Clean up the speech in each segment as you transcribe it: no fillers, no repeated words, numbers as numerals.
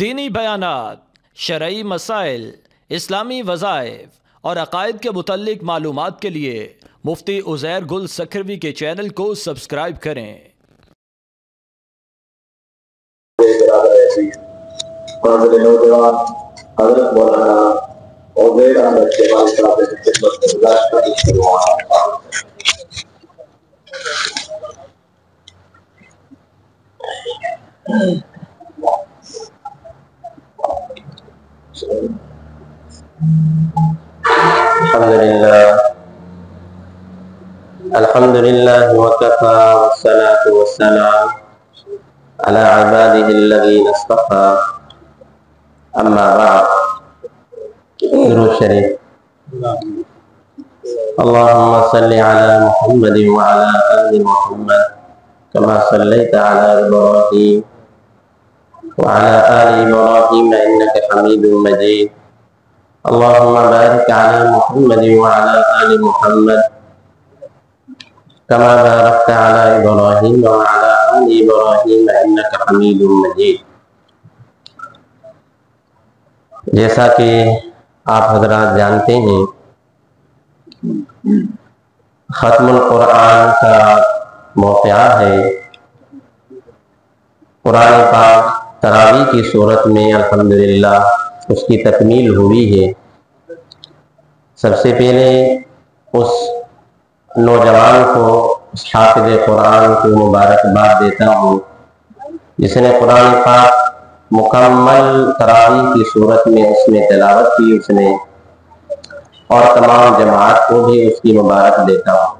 دینی بیانات، شرعی مسائل، اسلامی وظائف اور عقائد کے متعلق معلومات کے لیے مفتی عزیر گل سکھروی کے چینل کو سبسکرائب کریں۔ نوجوان حضرت مولانا عزیر احمد شیبانی صاحب کی خدمت میں گزارش الحمد لله وكفى والصلاة والسلام على عباده الذين اصطفى أما بعد درود شریف اللهم صل على محمد وعلى آل محمد كما صليت على إبراهيم وعلى آل إبراهيم إنك حميد مجيد اللهم بارك على محمد وعلى آل محمد كما باركت على إبراهيم وعلى آل إبراهيم إنك حميد مجيد۔ جیسا کہ آپ حضرات جانتے ہیں، ختم القرآن کا موقعہ ہے۔ قرآن پاک تراویح کی صورت میں الحمدللہ اس کی تکمیل ہوئی ہے۔ سب سے پہلے اس نوجوان کو، اس حافظ قرآن کو مبارکباد دیتا ہوں جس نے قرآن پاک مکمل تراویح کی صورت میں اس میں تلاوت کی، اس نے، اور تمام جماعت کو بھی اس کی مبارک دیتا ہوں۔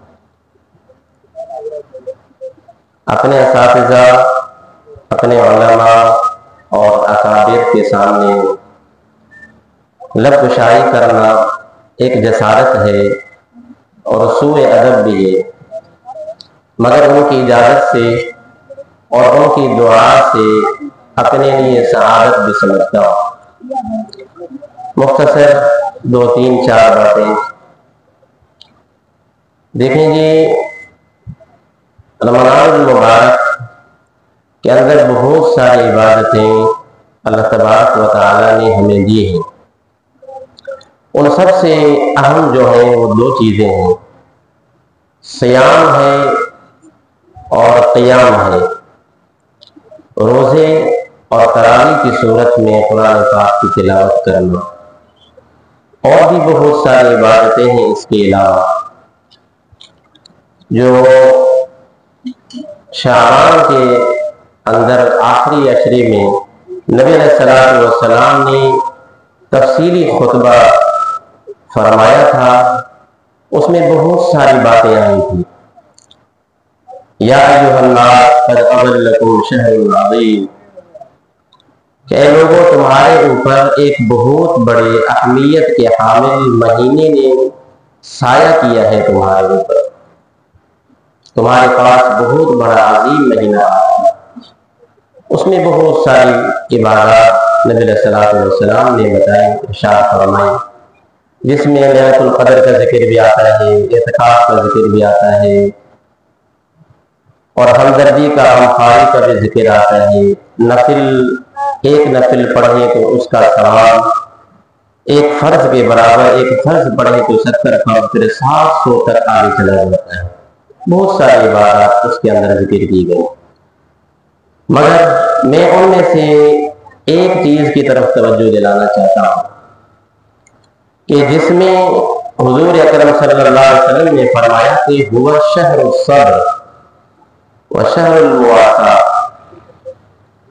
اپنے اساتذہ، اپنے علماء اور اکابر کے سامنے لب کشائی کرنا ایک جسارت ہے اور سوء ادب بھی ہے، مگر ان کی اجازت سے اور ان کی دعا سے اپنے لیے سعادت بھی سمجھتا ہوں۔ مختصر 2-3-4 باتیں دیکھیں جی۔ رمضان المبارک کے اندر بہت ساری عبادتیں اللہ تبارک و تعالی نے ہمیں دی ہیں۔ ان سب سے اہم جو ہیں وہ 2 چیزیں ہیں، صیام ہے اور قیام ہے، روزے اور تراویح کی صورت میں قرآن پاک کی تلاوت کرنا، اور بھی بہت ساری عبادتیں ہیں اس کے علاوہ جو شعبان کے اندر آخری عشرے میں نبی علیہ الصلوۃ والسلام نے تفصیلی خطبہ فرمایا تھا۔ اس میں بہت ساری باتیں آئی تھیں۔ یا ایھا الناس قد اضلکم شہر عظیم، کہ اے لوگوں، تمہارے اوپر ایک بہت بڑے اہمیت کے حامل مہینے نے سایہ کیا ہے، تمہارے اوپر، تمہارے پاس بہت بڑا عظیم مہینہ ہے۔ اس میں بہت ساری عبادات نبی علیہ الصلوۃ والسلام نے بتائی، ارشاد فرمائی، جس میں لیلۃ القدر کا ذکر بھی آتا ہے، اعتکاف کا ذکر بھی آتا ہے، اور ہمدردی کا، غمخواری کا بھی ذکر آتا ہے۔ ایک نفل پڑھیں تو اس کا ثواب ایک فرض کے برابر، ایک فرض پڑھیں تو 70 فرض، پھر 700 تک آگے چلا جاتا ہے۔ بہت ساری عبادات اس کے اندر ذکر کی گئی، مگر میں ان میں سے ایک چیز کی طرف توجہ دلانا چاہتا ہوں کہ جس میں حضور اکرم صلی اللہ علیہ وسلم نے فرمایا کہ هو شہر الصبر و شہر المواساۃ،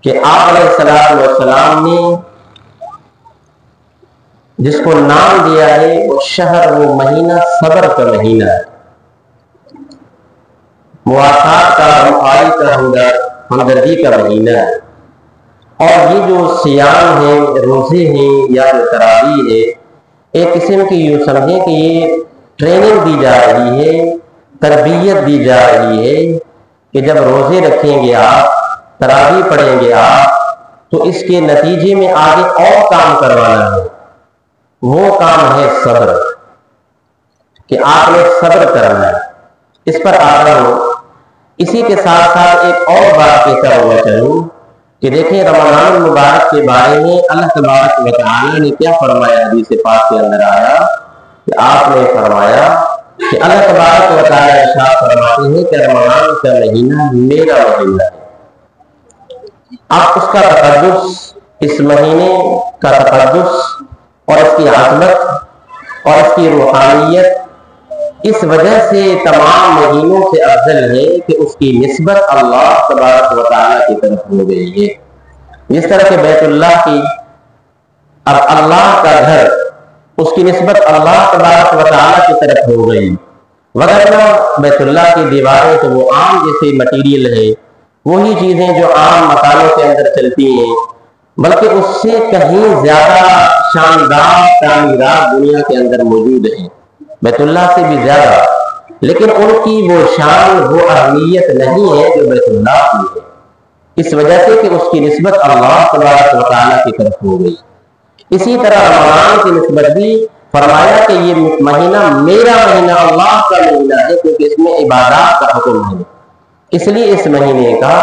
کہ آپ علیہ السلام نے جس کو نام دیا ہے وہ شہر، وہ مہینہ صبر کا مہینہ ہے، مواساۃ کا، غمخواری کا، ہمدردی کا مہینہ ہے۔ اور یہ جو صیام ہے، روزے ہیں یا جو تراویح ہے، ایک قسم کی یوں سمجھیں کہ یہ ٹریننگ دی جا رہی ہے، تربیت دی جا رہی ہے کہ جب روزے رکھیں گے آپ، تراویح پڑھیں گے آپ، تو اس کے نتیجے میں آگے اور کام کروانا ہے۔ وہ کام ہے صبر، کہ آپ نے صبر کرنا ہے۔ اس پر آ رہا ہوں۔ اسی کے ساتھ ساتھ ایک اور بات کہتا ہوا چلوں کہ دیکھیں رمضان المبارک کے بارے میں اللہ تبارک و تعالی نے کیا فرمایا. حدیث پاک کے اندر آیا کہ آپ نے فرمایا کہ اللہ تبارک و تعالی ارشاد فرماتے ہیں کہ رمضان کا مہینہ میرا مہینہ ہے. اب اس کا تقدس، اس مہینے کا تقدس اور اس کی عظمت اور اس کی روحانیت اس وجہ سے تمام مہینوں سے افضل ہے کہ اس کی نسبت اللہ تبارک و تعالیٰ کی طرف ہو گئی ہے. جس طرح کہ بیت اللہ کی اب اللہ کا گھر، اس کی نسبت اللہ تبارک و تعالیٰ کی طرف ہو گئی. وغیرہ بیت اللہ کی دیواریں تو وہ عام جیسے مٹیریل ہے، وہی چیزیں جو عام مکانوں کے اندر چلتی ہیں، بلکہ اس سے کہیں زیادہ شاندار تعمیرات دنیا کے اندر موجود ہیں، بیت اللہ سے بھی زیادہ، لیکن ان کی وہ شان، وہ اہمیت نہیں ہے جو بیت اللہ کی ہے، اس وجہ سے کہ اس کی نسبت اللہ تبارک و تعالیٰ کی طرف ہو گئی. اسی طرح رمضان کی نسبت بھی فرمایا کہ یہ مہینہ میرا مہینہ، اللہ کا مہینہ ہے، کیونکہ اس میں عبادات کا حکم ہے. اس لیے اس مہینے کا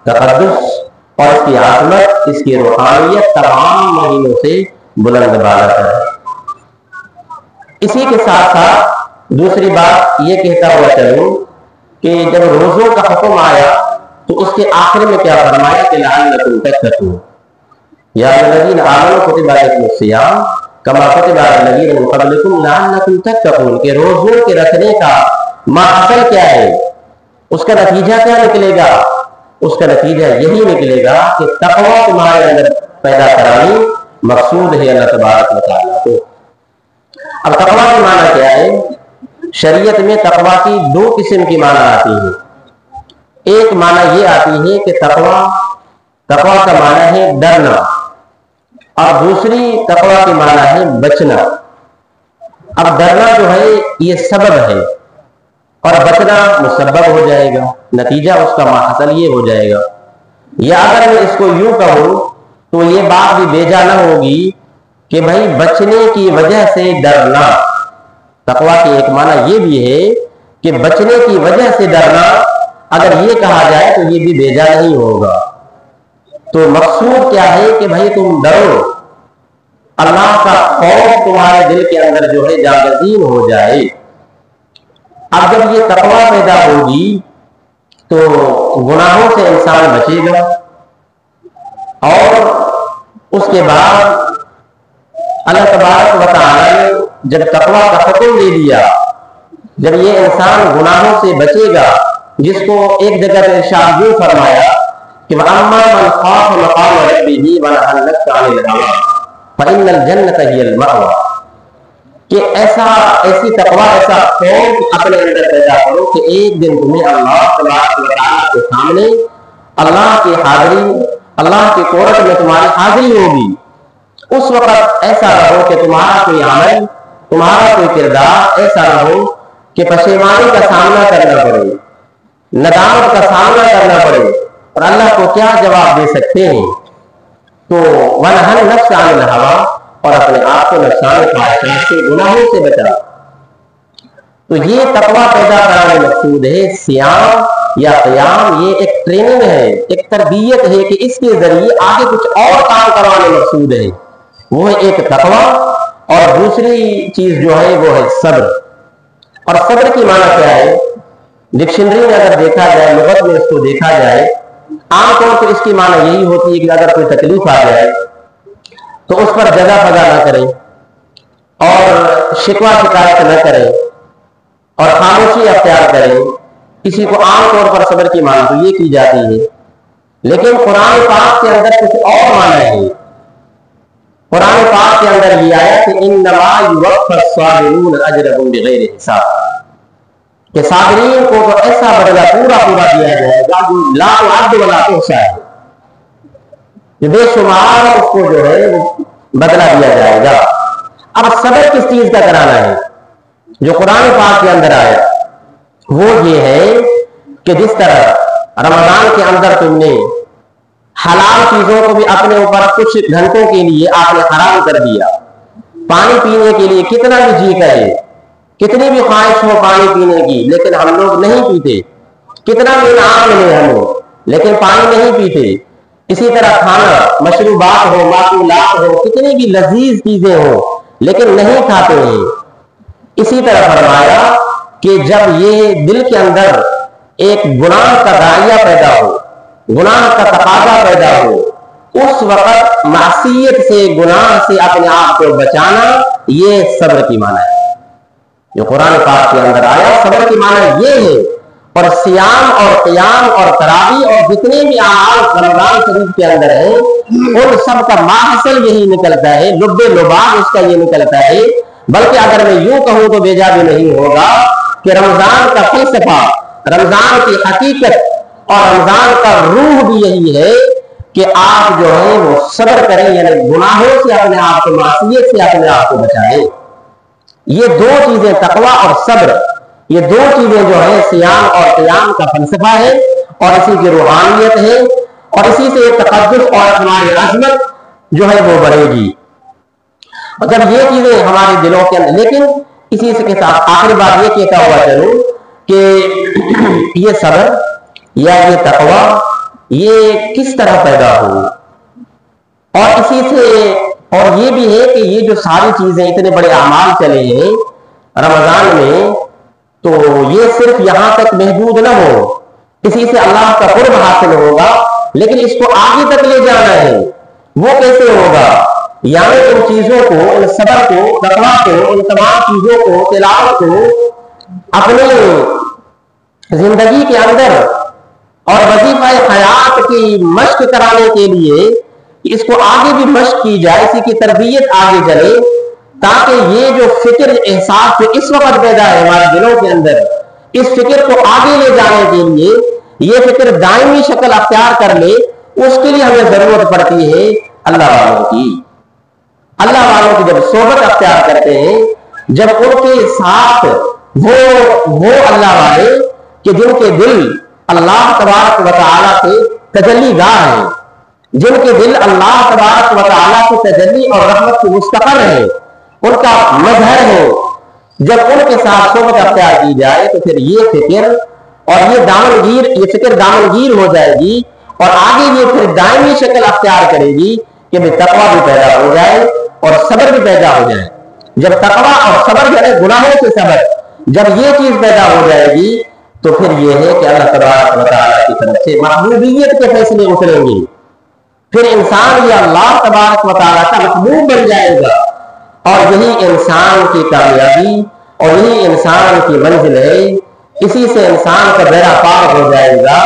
تقدس اور اس کی عظمت، اس کی روحانیت تمام مہینوں سے بلند بالا ہے. اسی کے ساتھ ساتھ دوسری بات یہ کہتا ہوا چلوں کہ جب روزوں کا حکم آیا تو اس کے آخر میں کیا فرمایا کہ لعلکم تتقون، یا الذین آمنوا کتب علیکم الصیام کما کتب علی الذین من قبلکم لعلکم تتقون، کہ روزوں کے رکھنے کا ماحصل کیا ہے، اس کا نتیجہ کیا نکلے گا؟ اس کا نتیجہ یہی نکلے گا کہ تقوی تمہارے اندر پیدا کرانی مقصود ہے اللہ تبارک و تعالیٰ کو. اب تقوی کی معنی کیا ہے؟ شریعت میں تقوی کی دو قسم کی معنی آتی ہے. ایک معنی یہ آتی ہے کہ تقوی کا معنی ہے ڈرنا، اور دوسری تقوی کی معنی ہے بچنا. اب ڈرنا جو ہے یہ سبب ہے اور بچنا مسبب ہو جائے گا، نتیجہ اس کا ماحصل یہ ہو جائے گا. یا اگر میں اس کو یوں کہوں تو یہ بات بھی بیجا نہ ہوگی کہ بھائی بچنے کی وجہ سے ڈرنا. تقوی کی ایک معنی یہ بھی ہے کہ بچنے کی وجہ سے ڈرنا، اگر یہ کہا جائے تو یہ بھی بیجا نہیں ہوگا. تو مقصود کیا ہے کہ بھائی تم ڈرو، اللہ کا خوف تمہارے دل کے اندر جو ہے جاگزین ہو جائے. اب جب یہ تقوی پیدا ہوگی تو گناہوں سے انسان بچے گا، اور اس کے بعد اللہ تبارک و تعالی نے جب تقوی کا حکم دے دیا، جب یہ انسان گناہوں سے بچے گا، جس کو ایک جگہ پہ ارشاد یوں فرمایا کہ وَأَمَّا مَنْ خَافَ مَقَامَ رَبِّهِ وَنَهَى النَّفْسَ عَنِ الْهَوَىٰ فَإِنَّ الْجَنَّةَ هِيَ الْمَأْوَىٰ، کہ ایسی تقوی، ایسا خوف اپنے اندر پیدا کرو کہ ایک دن تمہیں اللہ تبارک و تعالیٰ کے سامنے اللہ کی حاضری، اللہ کی کورٹ میں تمہاری حاضری ہوگی. اس وقت ایسا رہو کہ تمہارا کوئی عمل، تمہارا کوئی کردار ایسا نہ ہو کہ پشیمانی کا سامنا کرنا پڑے، ندامت کا سامنا کرنا پڑے، اور اللہ کو کیا جواب دے سکتے ہیں. تو وَنَهَى النَّفْسَ عَنِ الْهَوَىٰ، اور اپنے آپ کو نقصان خواہشات سے، گناہوں سے بچا. تو یہ تقوی پیدا کرنے مقصود ہے. صیام یا قیام یہ ایک ٹریننگ ہے، ایک تربیت ہے کہ اس کے ذریعے آگے کچھ اور کام کروانے مقصود ہے. وہ ہے ایک تقوی، اور دوسری چیز جو ہے وہ ہے صبر. اور صبر کی معنی کیا ہے؟ ڈکشنری میں اگر دیکھا جائے، لغت میں اس کو دیکھا جائے، عام طور پر اس کی معنی یہی ہوتی ہے کہ اگر کوئی تکلیف آ جائے تو اس پر جزا فضا نہ کرے، اور شکوہ شکایت نہ کرے، اور خاموشی اختیار کرے. کسی کو عام طور پر صبر کی معنی تو یہ کی جاتی ہے، لیکن قرآن پاک کے اندر کچھ اور معنی ہے. قرآن پاک کے اندر یہ آیا کہ انما یوفی الصابرون اجرهم بغیر حساب، کہ صابرین کو تو ایسا بدلہ پورا دیا جائے گا جو لا تعد ولا تحصی ہے، کہ بے شمار اس کو جو ہے وہ بدلہ دیا جائے گا. اب صبر کس چیز کا کرانا ہے جو قرآن پاک کے اندر آیا؟ وہ یہ ہے کہ جس طرح رمضان کے اندر تم نے حلال چیزوں کو بھی اپنے اوپر کچھ گھنٹوں کے لیے آپ نے حرام کر دیا. پانی پینے کے لیے کتنا بھی جی کرے، کتنی بھی خواہش ہو پانی پینے کی، لیکن ہم لوگ نہیں پیتے. کتنا بھی انعام ملے ہمیں، لیکن پانی نہیں پیتے. اسی طرح کھانا، مشروبات ہو، معقولات ہو، کتنی بھی لذیذ چیزیں ہوں لیکن نہیں کھاتے ہیں۔ اسی طرح فرمایا کہ جب یہ دل کے اندر ایک گناہ کا داعیہ پیدا ہو، گناہ کا تقاضا پیدا ہو، اس وقت معصیت سے، گناہ سے اپنے آپ کو بچانا، یہ صبر کی معنی ہے۔ جو قرآن پاک کے اندر آیا صبر کی معنی یہ ہے۔ اور سیام اور قیام اور تراویح اور جتنے بھی اعمال رمضان شریف کے اندر ہیں، ان سب کا ماحصل یہی نکلتا ہے، لب لباب اس کا یہ نکلتا ہے۔ بلکہ اگر میں یوں کہوں تو بے جا بھی نہیں ہوگا کہ رمضان کا فلسفہ، رمضان کی حقیقت اور رمضان کا روح بھی یہی ہے کہ آپ جو ہے وہ صبر کریں، یعنی گناہوں سے اپنے آپ کو، معصیت سے اپنے آپ کو بچائیں۔ یہ دو چیزیں، تقویٰ اور صبر، یہ دو چیزیں جو ہے سیام اور قیام کا فلسفہ ہے اور اسی کی روحانیت ہے، اور اسی سے تقدس اور ہماری عظمت جو ہے وہ بڑھے گی۔ اور جب یہ چیزیں ہمارے دلوں کے اندر، لیکن اسی سے کے ساتھ آخری بات یہ کہتا ہوا چلوں کہ یہ صبر یا یہ تقویٰ یہ کس طرح پیدا ہو، اور اسی سے، اور یہ بھی ہے کہ یہ جو ساری چیزیں، اتنے بڑے اعمال چلے ہیں رمضان میں، تو یہ صرف یہاں تک محدود نہ ہو، اسی سے اللہ کا قرب حاصل ہوگا، لیکن اس کو آگے تک لے جانا ہے۔ وہ کیسے ہوگا؟ یعنی ان چیزوں کو، ان صبر کو، تقویٰ کو، ان تمام چیزوں کو، تلاوت کو اپنی زندگی کے اندر اور وظیفہ حیات کی مشق کرانے کے لیے اس کو آگے بھی مشق کی جائے، اسی کی تربیت آگے چلے، تاکہ یہ جو فکر، احساس جو اس وقت پیدا ہے ہمارے دلوں کے اندر، اس فکر کو آگے لے جانے کے لیے، یہ فکر دائمی شکل اختیار کر لے، اس کے لیے ہمیں ضرورت پڑتی ہے اللہ والوں کی۔ اللہ والوں کی جب صحبت اختیار کرتے ہیں، جب ان کے ساتھ وہ اللہ والے کہ جن کے دل اللہ تبارک و تعالیٰ سے تجلی گاہ ہیں، جن کے دل اللہ تبارک و تعالیٰ کی تجلی اور رحمت سے مستقر ہے، ان کا مظہر ہے، جب ان کے ساتھ صحبت اختیار کی جائے تو پھر یہ فکر اور یہ فکر دامنگیر ہو جائے گی، اور آگے یہ پھر دائمی شکل اختیار کرے گی کہ تقویٰ بھی پیدا ہو جائے اور صبر بھی پیدا ہو جائے۔ جب تقویٰ اور صبر جو ہے، گناہوں سے صبر، جب یہ چیز پیدا ہو جائے گی تو پھر یہ ہے کہ اللہ تبارک و تعالیٰ کی طرف سے محبوبیت کے فیصلے اتریں گے، پھر انسان یہ اللہ تبارک و تعالیٰ کا محبوب بن جائے گا، اور یہی انسان کی کامیابی اور یہی انسان کی منزل ہے۔ اسی سے انسان کا بیڑا پار ہو جائے گا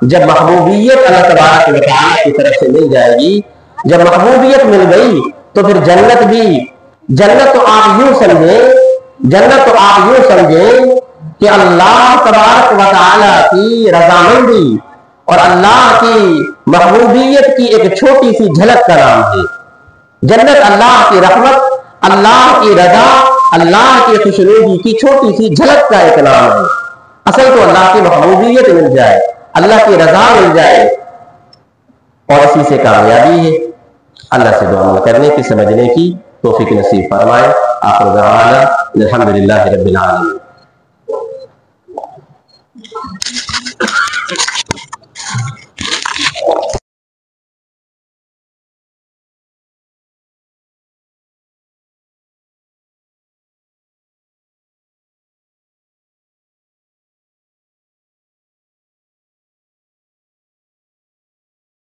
جب محبوبیت اللہ تبارک و تعالیٰ کی طرف سے مل جائے گی۔ جب محبوبیت مل گئی تو پھر جنت تو آپ یوں سمجھیں کہ اللہ تبارک و تعالیٰ کی رضامندی اور اللہ کی محبوبیت کی ایک چھوٹی سی جھلک کا نام ہے۔ جنت اللہ کی رحمت، اللہ کی رضا، اللہ کی خوشنودی کی چھوٹی سی جھلک کا ایک نام ہے۔ اصل تو اللہ کی محبوبیت مل جائے، اللہ کی رضا مل جائے، اور اسی سے کامیابی ہے۔ اللہ سے دعا کرنے کی، سمجھنے کی توفیق نصیب فرمائے۔ آخر دعوانا الحمدللہ رب العالمین۔